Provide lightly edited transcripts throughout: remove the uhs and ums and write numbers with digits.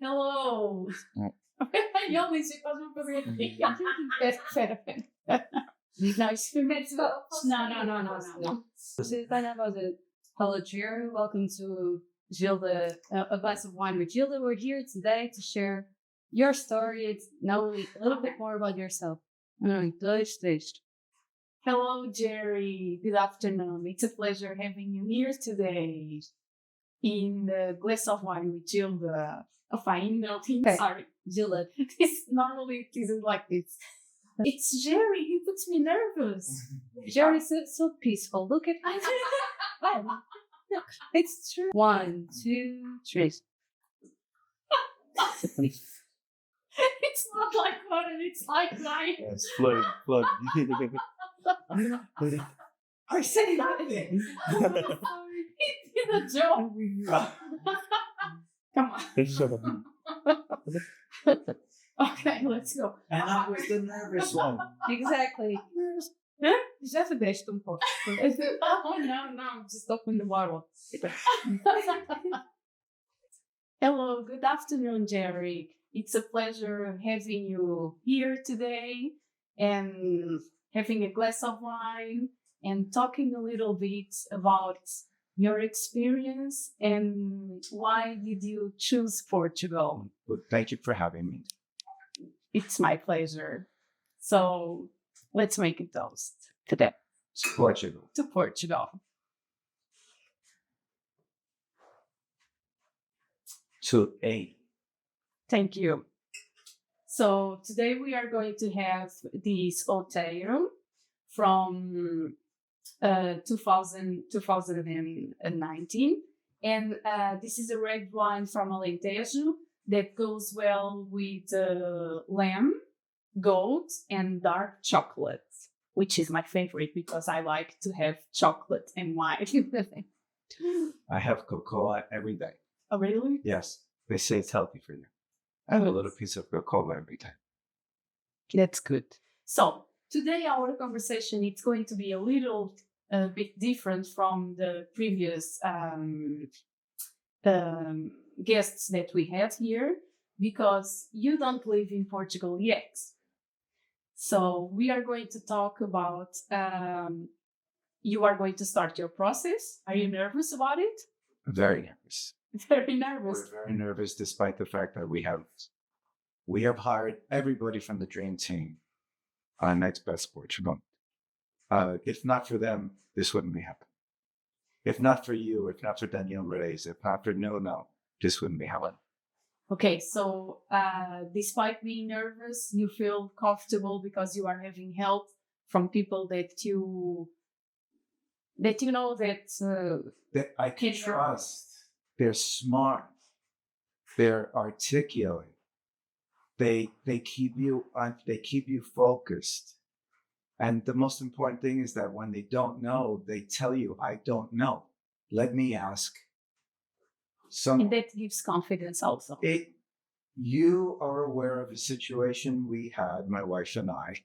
Hello. Io mi si faz uma pergunta. Espera. No, no. She's kind of a hello, Gerry. Welcome to Gilda, a glass of wine with Gilda. We're here today to share your story, know a little bit more about yourself. Hello, Gerry. Good afternoon. It's a pleasure having you here today in the glass of wine with Gilda. Oh, fine, no, sorry, Gilda. Normally it isn't like this. It's Gerry. He puts me nervous. Gerry's so peaceful. Look at me. Look, it's true. 1, 2, 3. It's not like water. It's like wine. It's flood. I say nothing. It's a joke. Come on. Okay, let's go. And I was the nervous one. Exactly. Já fizeste pouco. Oh, no, just open the bottle. Hello, good afternoon, Gerry. It's a pleasure having you here today and having a glass of wine and talking a little bit about your experience and why did you choose Portugal? Well, thank you for having me. It's my pleasure. So let's make a toast today. To Portugal. To Portugal. To A. Thank you. So today we are going to have this Outeiro from 2019. And this is a red wine from Alentejo that goes well with lamb, goat, and dark chocolate, which is my favorite because I like to have chocolate and wine. I have cocoa every day. Oh, really? Yes. They say it's healthy for you. I have a little piece of cocoa every day. That's good. So today our conversation is going to be a little bit different from the previous guests that we had here because you don't live in Portugal yet. So we are going to talk about you are going to start your process. Are you nervous about it? Very nervous. Very nervous. We're very nervous despite the fact that we have hired everybody from the dream team on Next Best Portugal. If not for them, this wouldn't be happening. If not for you, if not for Daniel Reyes, if not for No, this wouldn't be happening. Okay, so despite being nervous, you feel comfortable because you are having help from people that you know that I can trust. They're smart. They're articulate. They keep you focused. And the most important thing is that when they don't know, they tell you, I don't know. Let me ask. And that gives confidence also. You are aware of a situation we had, my wife and I,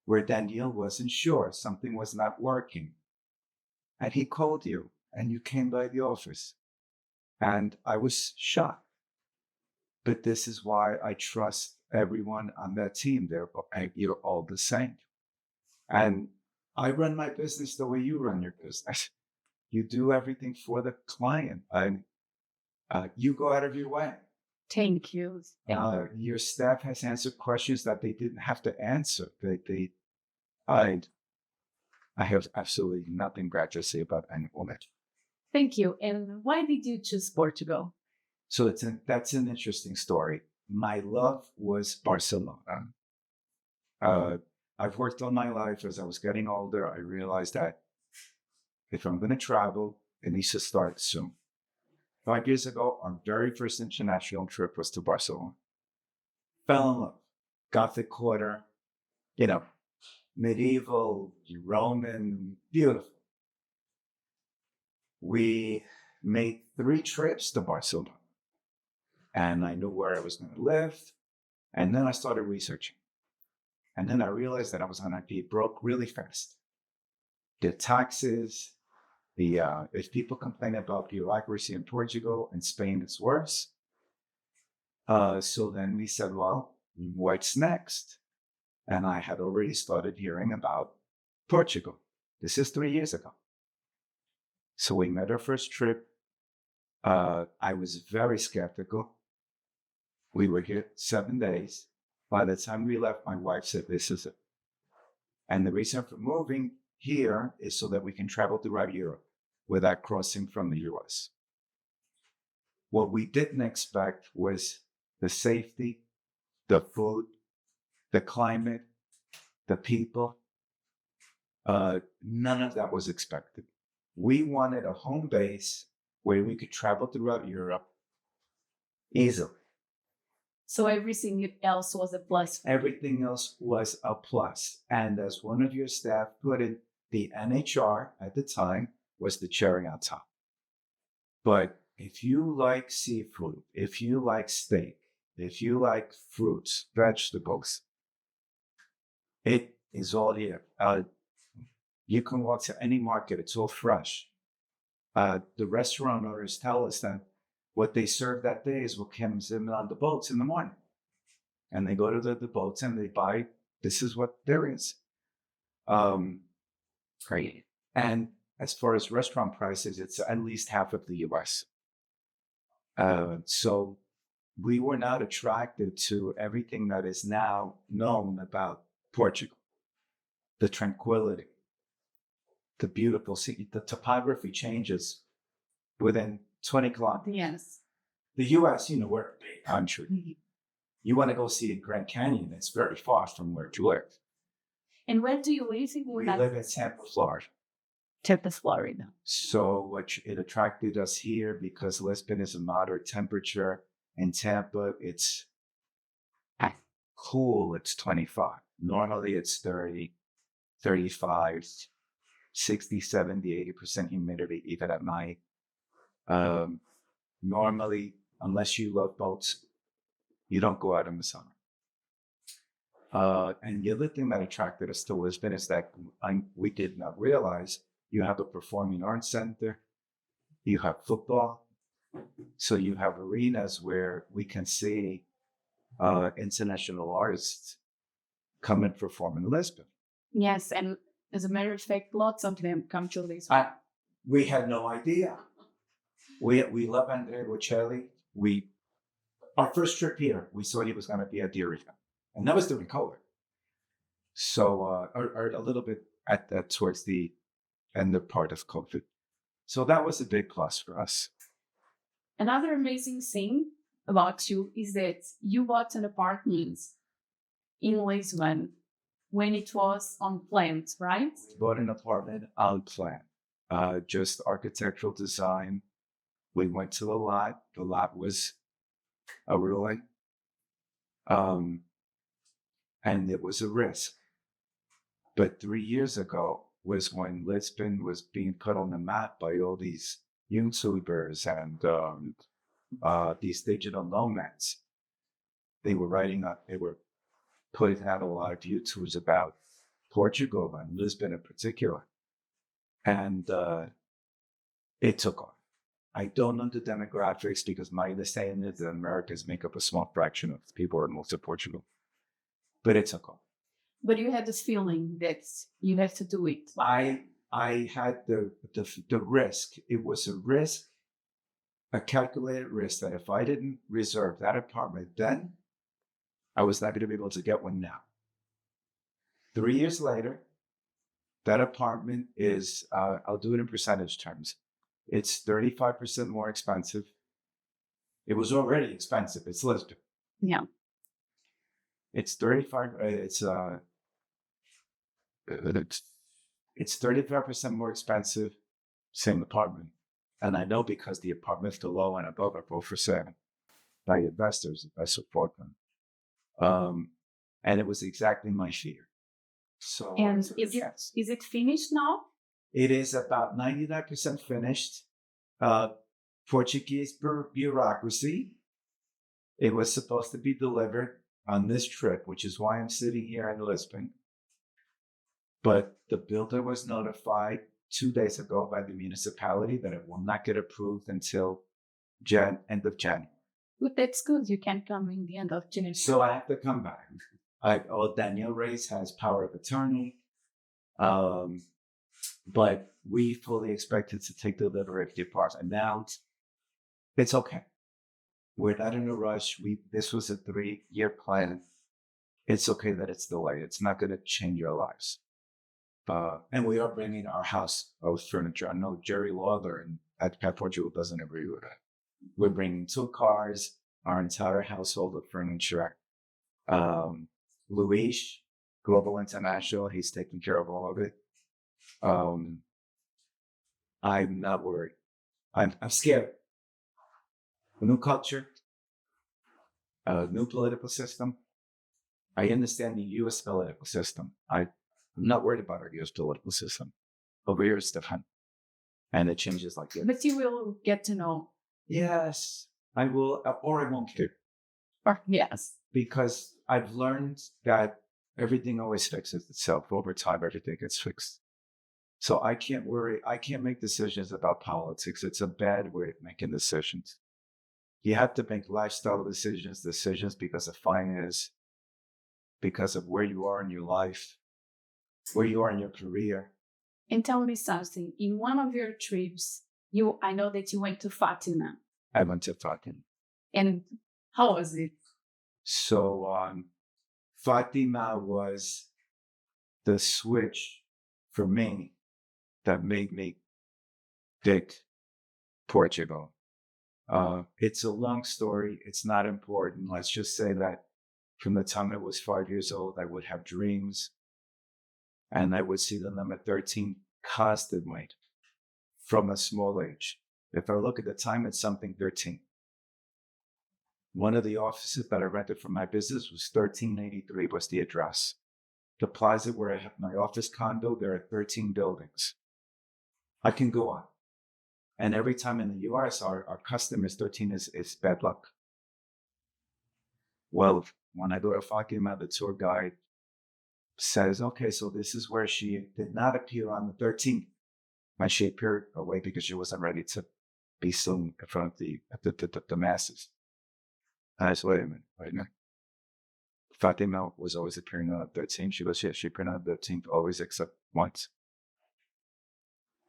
where Daniel wasn't sure something was not working. And he called you and you came by the office. And I was shocked. But this is why I trust everyone on that team. You're all the same. And I run my business the way you run your business. You do everything for the client. You go out of your way. Thank you. Your staff has answered questions that they didn't have to answer. I have absolutely nothing bad to say about any woman. Thank you. And why did you choose Portugal? So that's an interesting story. My love was Barcelona. I've worked all my life. As I was getting older, I realized that if I'm going to travel, it needs to start soon. 5 years ago, our very first international trip was to Barcelona. Fell in love. Gothic Quarter, medieval, Roman, beautiful. We made 3 trips to Barcelona. And I knew where I was going to live. And then I started researching. And then I realized that I was going to be broke really fast. The taxes, if people complain about bureaucracy in Portugal and Spain, it's worse. So then we said, well, what's next? And I had already started hearing about Portugal. This is 3 years ago. So we made our first trip. I was very skeptical. We were here 7 days. By the time we left, my wife said, this is it. And the reason for moving here is so that we can travel throughout Europe without crossing from the US. What we didn't expect was the safety, the food, the climate, the people. None of that was expected. We wanted a home base where we could travel throughout Europe easily. So everything else was a plus. Everything else was a plus. And as one of your staff put it, the NHR at the time was the cherry on top. But if you like seafood, if you like steak, if you like fruits, vegetables, it is all here. You can walk to any market, it's all fresh. The restaurant owners tell us that what they serve that day is what comes in on the boats in the morning. And they go to the boats and they buy, this is what there is. Great. And as far as restaurant prices, it's at least half of the US. So we were not attracted to everything that is now known about Portugal. The tranquility, the beautiful city, the topography changes within 20 kilometers. Yes. The US, we're a big country. Mm-hmm. You want to go see the Grand Canyon, it's very far from where you live. And where do you live? We live in Tampa, Florida. Tampa, Florida. So it attracted us here because Lisbon is a moderate temperature. In Tampa, it's cool, it's 25. Normally it's 30, 35, 60, 70, 80% humidity, even at night. Normally, unless you love boats, you don't go out in the summer. And the other thing that attracted us to Lisbon is that we did not realize you have a performing arts center, you have football, so you have arenas where we can see international artists come and perform in Lisbon. Yes, and as a matter of fact, lots of them come to Lisbon. We had no idea. We love Andrea Bocelli. Our first trip here, we saw he was going to be at the arena, and that was during COVID. So, or a little bit towards the end of part of COVID. So that was a big plus for us. Another amazing thing about you is that you bought an apartment in Lisbon when it was unplanned, right? We bought an apartment unplanned, just architectural design. We went to the lot. The lot was a ruin. And it was a risk. But 3 years ago was when Lisbon was being put on the map by all these YouTubers and these digital nomads. They were putting out a lot of YouTubes about Portugal and Lisbon in particular. And it took off. I don't know the demographics because my understanding is that Americans make up a small fraction of the people who are most of Portugal. But it took off. But you had this feeling that you have to do it. I had the risk. It was a risk, a calculated risk that if I didn't reserve that apartment then, I was not going to be able to get one now. 3 years later, that apartment is, I'll do it in percentage terms. It's 35% more expensive. It was already expensive. It's Lisbon. Yeah. It's 35% more expensive, same apartment. And I know because the apartments below and above are both for sale by investors, if I support them. And it was exactly my fear. So, and is it finished now? It is about 99% finished. Portuguese bureaucracy. It was supposed to be delivered on this trip, which is why I'm sitting here in Lisbon. But the builder was notified 2 days ago by the municipality that it will not get approved until end of January. But that's good. You can come in the end of January. So I have to come back. Danielle Reyes has power of attorney. But we fully expected to take delivery of the apartment. Now it's okay. We're not in a rush. This was a 3-year plan. It's okay that it's delayed. It's not going to change our lives. And we are bringing our house of furniture. I know Gerry Lawler at Portugal doesn't agree with that. We're bringing 2 cars, our entire household of furniture. Luis, Global International, he's taking care of all of it. I'm not worried. I'm scared. A new culture, a new political system. I understand the U.S. political system. I'm not worried about our U.S. political system. Over here, it's different. And it changes like this. But you will get to know. Yes, I will, or I won't care. Or yes. Because I've learned that everything always fixes itself. Over time, everything gets fixed. So I can't worry. I can't make decisions about politics. It's a bad way of making decisions. You have to make lifestyle decisions because of finance, because of where you are in your life, where you are in your career. And tell me something. In one of your trips, I know that you went to Fatima. I went to Fatima. And how was it? So Fatima was the switch for me that made me dig Portugal. It's a long story. It's not important. Let's just say that from the time I was 5 years old, I would have dreams, and I would see the number 13 constantly from a small age. If I look at the time, it's something 13. One of the offices that I rented for my business was 1383 was the address. The plaza where I have my office condo, there are 13 buildings. I can go on. And every time in the US, our customers, 13 is bad luck. Well, when I go to Fatima, the tour guide says, okay, so this is where she did not appear on the 13th. When she appeared away because she wasn't ready to be seen in front of the masses. And I said, wait a minute. Fatima was always appearing on the 13th. She goes, yeah, she appeared on the 13th, always except once.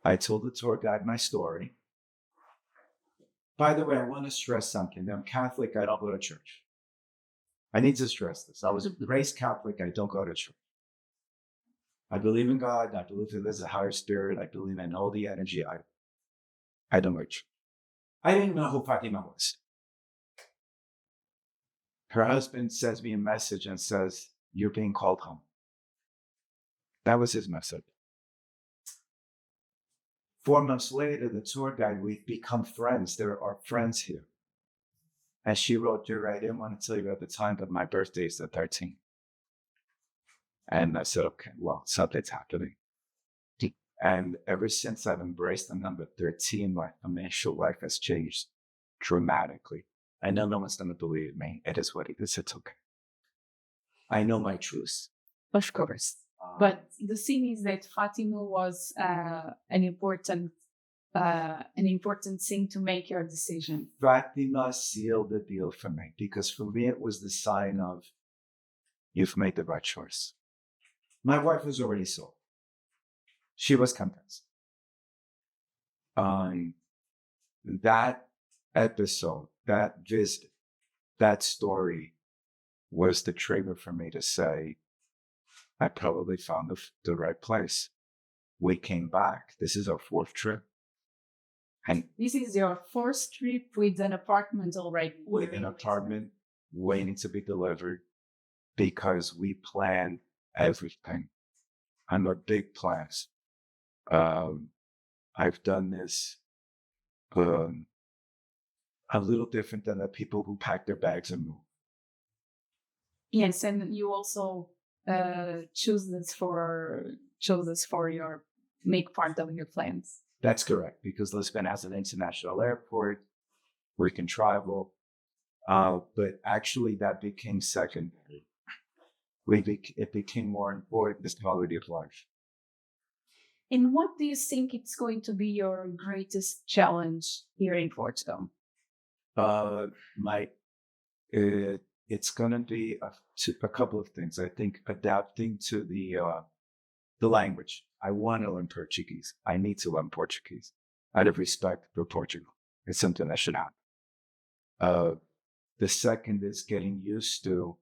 I told the tour guide my story. By the way, I want to stress something. I'm Catholic. I don't go to church. I need to stress this. I was raised Catholic. I don't go to church. I believe in God. I believe that there's a higher spirit. I believe in all the energy. I don't go to church. I didn't know who Fatima was. Her husband sends me a message and says, you're being called home. That was his message. 4 months later, the tour guide, we've become friends. There are friends here. And she wrote, Gerry, I didn't want to tell you at the time, but my birthday is the 13th. And I said, okay, well, something's happening. And ever since I've embraced the number 13, my financial life has changed dramatically. I know no one's going to believe me. It is what it is. It's okay. I know my truth. Of course. But the thing is that Fatima was an important thing to make your decision. Fatima sealed the deal for me because for me it was the sign of you've made the right choice. My wife was already sold. She was convinced. That episode, that visit, that story was the trigger for me to say, I probably found the right place. We came back. This is our 4th trip. And this is your 4th trip with an apartment already. With an apartment waiting to be delivered because we planned everything. And our big plans. I've done this a little different than the people who pack their bags and move. Yes, and you also chose this for your make part of your plans. That's correct, because Lisbon has an international airport where you can travel. But actually, that became secondary. It became more important, this quality of life. And what do you think it's going to be your greatest challenge here in Portugal? My it's going to be a couple of things. I think adapting to the language. I want to learn Portuguese. I need to learn Portuguese out of respect for Portugal. It's something that should happen. The second is getting used to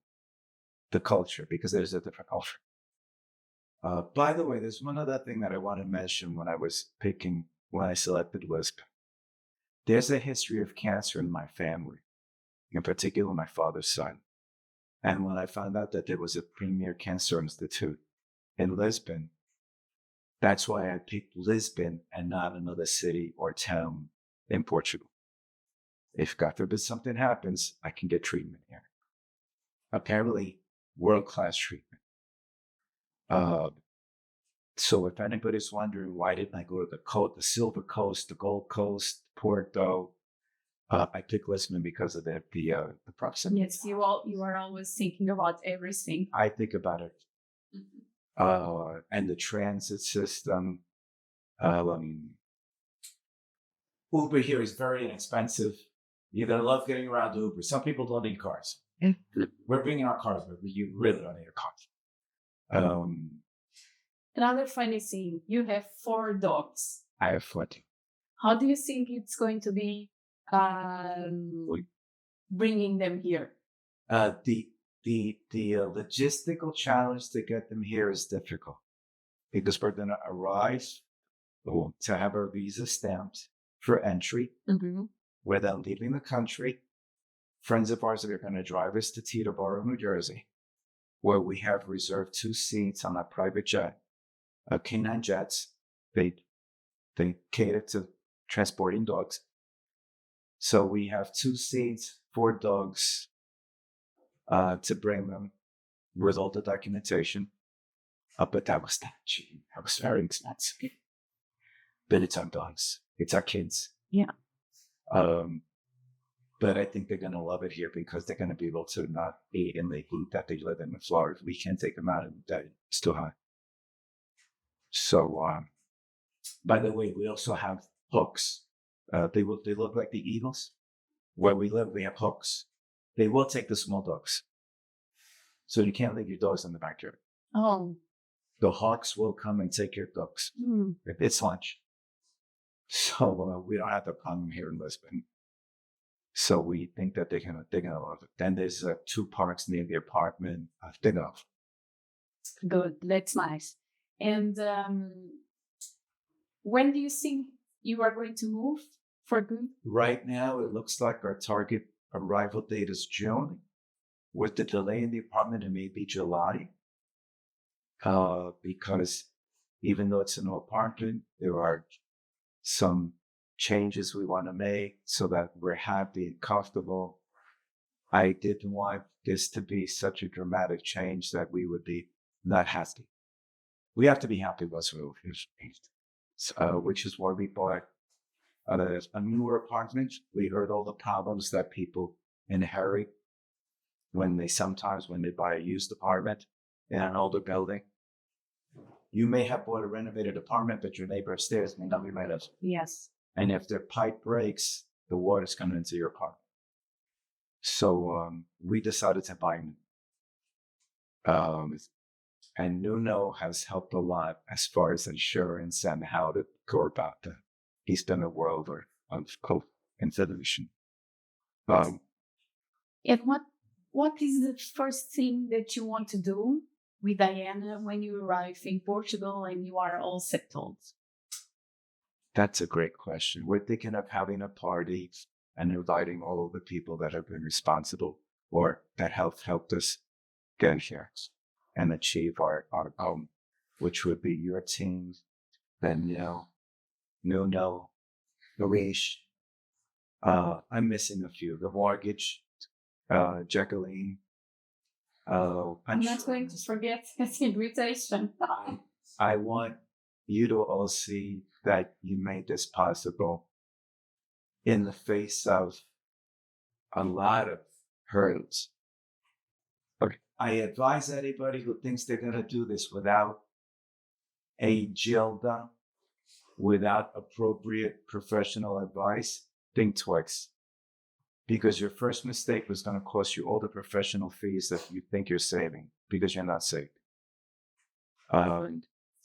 the culture because there's a different culture. By the way, there's one other thing that I want to mention when I selected Lisbon. There's a history of cancer in my family, in particular my father's side. And when I found out that there was a premier cancer institute in Lisbon, that's why I picked Lisbon and not another city or town in Portugal. If God forbid something happens, I can get treatment here. Apparently, world-class treatment. So if anybody's wondering why didn't I go to the Silver Coast, the Gold Coast, Porto, I picked Lisbon because of the proximity. Yes, you are always thinking about everything. I think about it. And the transit system. Uber here is very inexpensive. You're going to love getting around Uber. Some people don't need cars. We're bringing our cars, but you really don't need a car. Another funny thing, you have 4 dogs. I have 40. How do you think it's going to be bringing them here? The logistical challenge to get them here is difficult because we're going to arrive to have our visa stamped for entry. Mm-hmm. Without leaving the country. Friends of ours are going to drive us to Teterboro, New Jersey, where we have reserved 2 seats on a private jet, K9 jets. They cater to transporting dogs. So we have 2 seats, 4 dogs to bring them with all the documentation. But that was not cheap. That was very expensive. But it's our dogs. It's our kids. Yeah. But I think they're going to love it here because they're going to be able to not be in the heat that they live in Florida. We can't take them out in the day. It's too hot. So, by the way, we also have hooks. They look like the eagles. Where we live, we have hooks. They will take the small dogs. So you can't leave your dogs in the backyard. Oh. The hawks will come and take your dogs. If it's lunch. So we don't have the problem here in Lisbon. So we think that they're gonna love it. Then there's 2 parks near the apartment. They're gonna love it. Good, that's nice. And when do you think you are going to move for good? Right now, it looks like our target arrival date is June. With the delay in the apartment, it may be July. Because even though it's an apartment, there are some changes we want to make so that we're happy and comfortable. I didn't want this to be such a dramatic change that we would be not happy. We have to be happy once we're which is why we bought a newer apartment. We heard all the problems that people inherit when they buy a used apartment in an older building. You may have bought a renovated apartment, but your neighbor upstairs may not be made of. Yes. And if their pipe breaks, the water's coming into your apartment. So we decided to buy new. And Nuno has helped a lot as far as insurance and how to go about that. He's done a world of co-installation. And what is the first thing that you want to do with Diana when you arrive in Portugal and you are all settled? That's a great question. We're thinking of having a party and inviting all of the people that have been responsible or that have helped us get here and achieve our own, which would be your team, Danielle, Nuno, Nourish. I'm missing a few. The mortgage, Jacqueline. I'm not going to forget his invitation. I want you to all see that you made this possible in the face of a lot of hurdles. Okay. I advise anybody who thinks they're going to do this without a Gilda, without appropriate professional advice, think twice. because your first mistake was going to cost you all the professional fees that you think you're saving because you're not saved.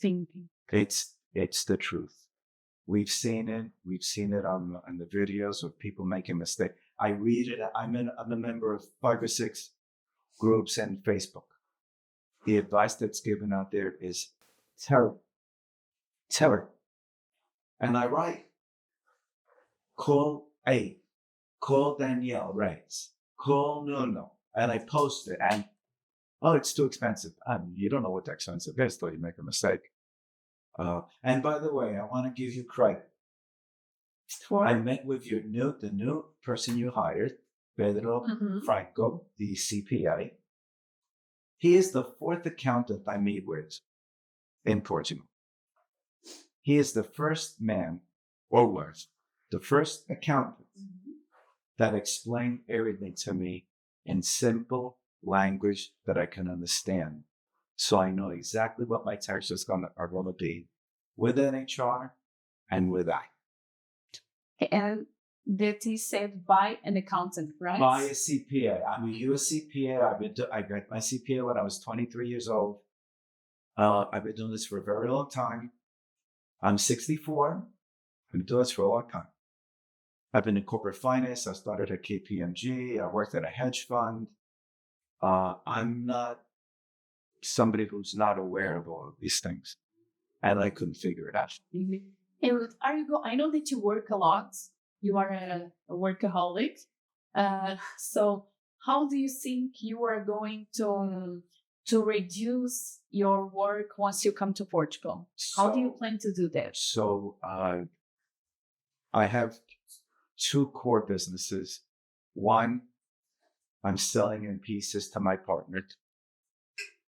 Thinking. It's the truth. We've seen it. We've seen it on the videos of people making mistakes. I read it. I'm a member of 5 or 6 groups and Facebook. The advice that's given out there is terrible. Terrible. And I write, call Danielle Reyes, call Nuno. And I post it and, oh, it's too expensive. You don't know what expensive is till you make a mistake. And by the way, I want to give you credit. I met with the new person you hired, Pedro Franco, the CPA. He is the 4th accountant I meet with in Portugal. He is the first man, or was, the first accountant that explained everything to me in simple language that I can understand. So I know exactly what my taxes are going to be with HR and with I. And that is said by an accountant, right? By a CPA. I'm a US CPA. I got my CPA when I was 23 years old. I've been doing this for a very long time. I'm 64. I've been doing this for a long time. I've been in corporate finance. I started at KPMG. I worked at a hedge fund. I'm not somebody who's not aware of all of these things. And I couldn't figure it out. And I know that you work a lot. You are a workaholic. So how do you think you are going to reduce your work once you come to Portugal? How do you plan to do that? So I have 2 core businesses. One, I'm selling in pieces to my partner.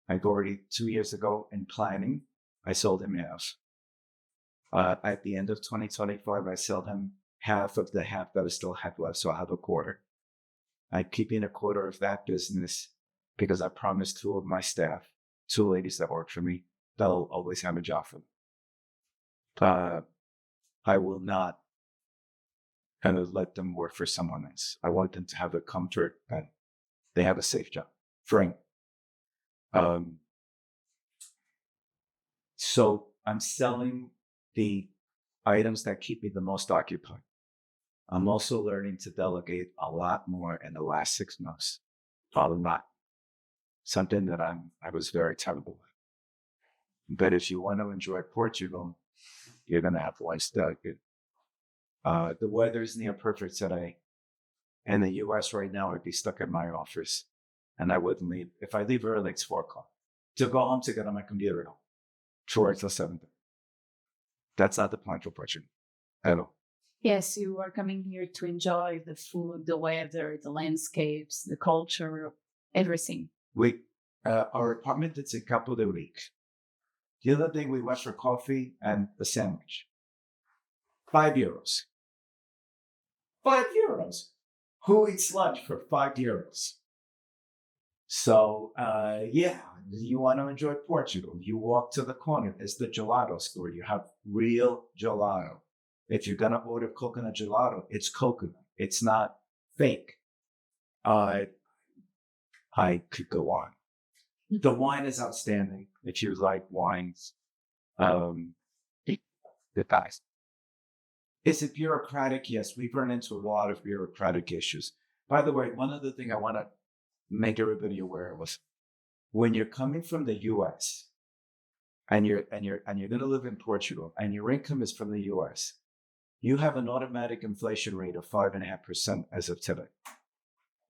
I already 2 years ago in planning, I sold him house. At the end of 2025, I sold him half of the half that I still have left, so I have a quarter. I'm keeping a quarter of that business because I promised 2 of my staff, 2 ladies that work for me, they'll always have a job for them. I will not kind of let them work for someone else. I want them to have the comfort that they have a safe job. Frank. So I'm selling the items that keep me the most occupied. I'm also learning to delegate a lot more in the last 6 months. A lot. Something that I was very terrible with. But if you want to enjoy Portugal, you're going to have to delegate. The weather's near perfect today. In the US right now, I'd be stuck at my office and I wouldn't leave. If I leave early, it's 4 o'clock. To go home to get on my computer at home. To work till 7:30. That's not the plan for Portugal at all. Yes, you are coming here to enjoy the food, the weather, the landscapes, the culture, everything. Our apartment, it's a couple of weeks. The other day we went for coffee and a sandwich. €5. €5. Who eats lunch for €5? So, you want to enjoy Portugal. You walk to the corner. It's the gelato store. You have real gelato. If you're going to order coconut gelato, it's coconut. It's not fake. I could go on. The wine is outstanding. If you like wines, the guys. Is it bureaucratic? Yes, we've run into a lot of bureaucratic issues. By the way, one other thing I want to make everybody aware of was when you're coming from the US and you're going to live in Portugal and your income is from the US, you have an automatic inflation rate of 5.5% as of today.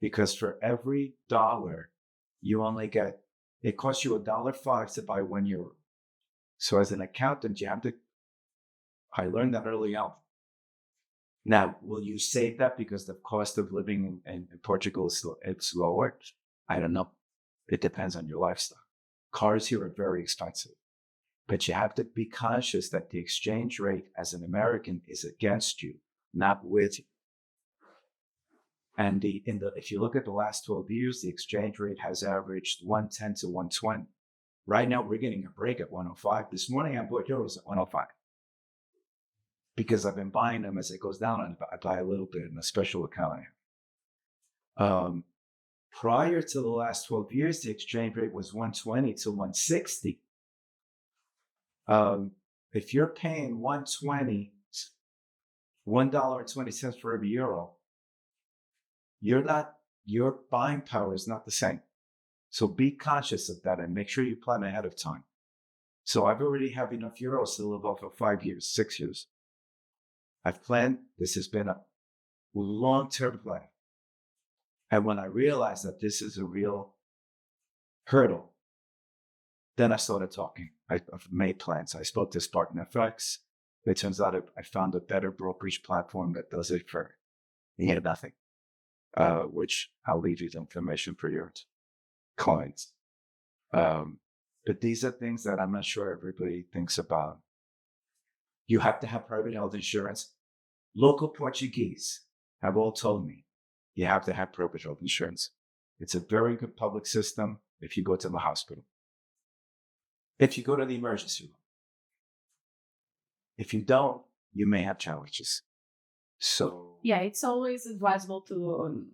Because for every dollar you only get, it costs you $1.05 to buy €1. So as an accountant, I learned that early on. Now, will you save that because the cost of living in Portugal it's lower? I don't know. It depends on your lifestyle. Cars here are very expensive. But you have to be conscious that the exchange rate as an American is against you, not with you. And if you look at the last 12 years, the exchange rate has averaged 110 to 120. Right now, we're getting a break at 105. This morning, I bought euros at 105. Because I've been buying them as it goes down, and I buy a little bit in a special account. Prior to the last 12 years, the exchange rate was 120 to 160. If you're paying $1.20 for every euro, your buying power is not the same. So be conscious of that and make sure you plan ahead of time. So I've already have enough euros to live off of 5 years, 6 years. I've planned. This has been a long-term plan. And when I realized that this is a real hurdle, then I started talking. I've made plans. I spoke to Spartan FX. It turns out I found a better brokerage platform that does it for nothing, which I'll leave you the information for your clients. But these are things that I'm not sure everybody thinks about. You have to have private health insurance. Local Portuguese have all told me you have to have private health insurance. It's a very good public system if you go to the hospital. If you go to the emergency room. If you don't, you may have challenges. So yeah, it's always advisable to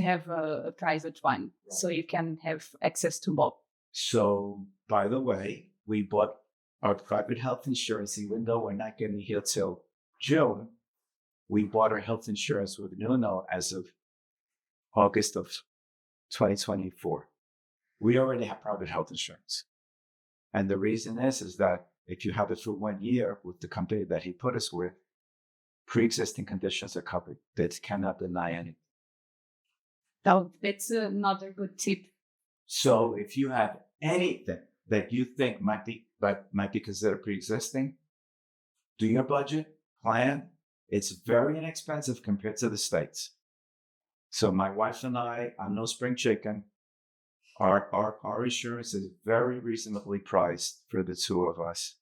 have a private one, so you can have access to both. So, by the way, we bought our private health insurance, even though we're not getting here till June. We bought our health insurance with Nuno as of August of 2024. We already have private health insurance. And the reason is that if you have it for 1 year with the company that he put us with, pre-existing conditions are covered. That cannot deny anything. So that's another good tip. So if you have anything that you think might be considered pre-existing, do your budget, plan. It's very inexpensive compared to the States. So my wife and I'm no spring chicken. Our insurance is very reasonably priced for the two of us.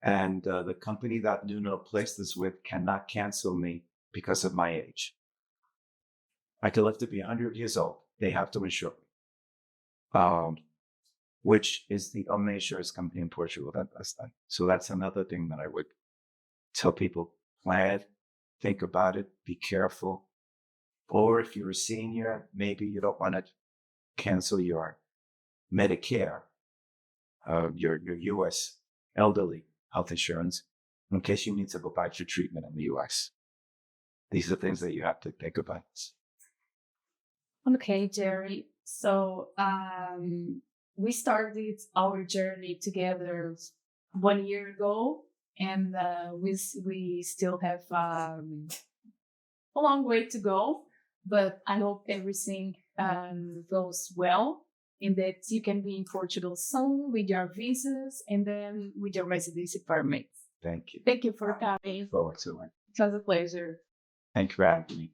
And the company that Nuno placed us with cannot cancel me because of my age. I could live to be 100 years old. They have to insure me, which is the only insurance company in Portugal that does that. So that's another thing that I would tell people: plan, think about it, be careful. Or if you're a senior, maybe you don't want to cancel your Medicare, your U.S. elderly health insurance in case you need to go back to treatment in the U.S. These are things that you have to think about. Okay, Gerry. So we started our journey together 1 year ago, and we still have a long way to go. But I hope everything goes well, and that you can be in Portugal soon with your visas and then with your residency permits. Thank you. Thank you for coming. Forward to it. It was a pleasure. Thank you for having me.